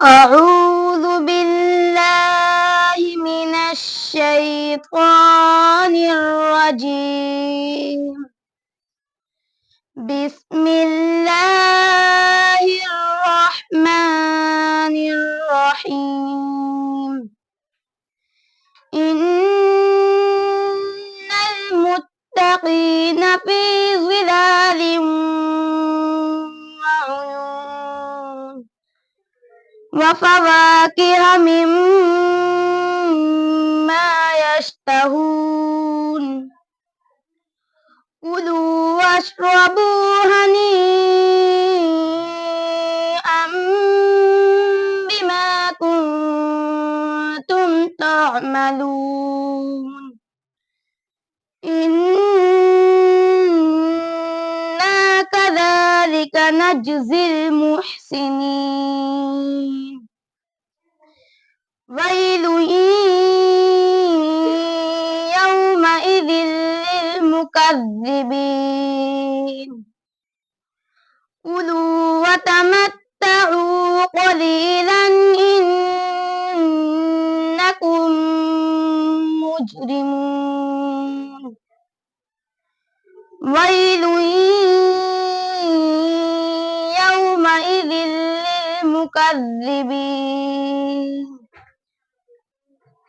أعوذ بالله من الشيطان الرجيم. بسم الله الرحمن الرحيم. إن المتقين في ظلال وعيون وفواكه مما يشتهون كلوا واشربوا هنيئا بما كنتم تعملون إنا كذلك نجزي المحسنين. ويل يومئذ للمكذبين. كلوا وتمتعوا قليلا إنكم مجرمون. ويل يومئذ للمكذبين.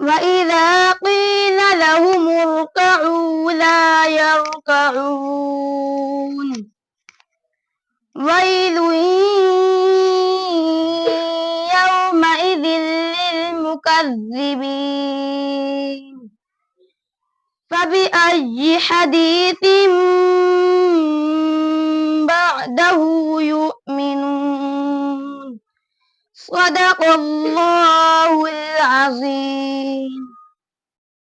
وإذا قيل لهم اركعوا لا يركعون. ويل يومئذ للمكذبين. فبأي حديث بعده يؤمنون. صدق الله العظيم.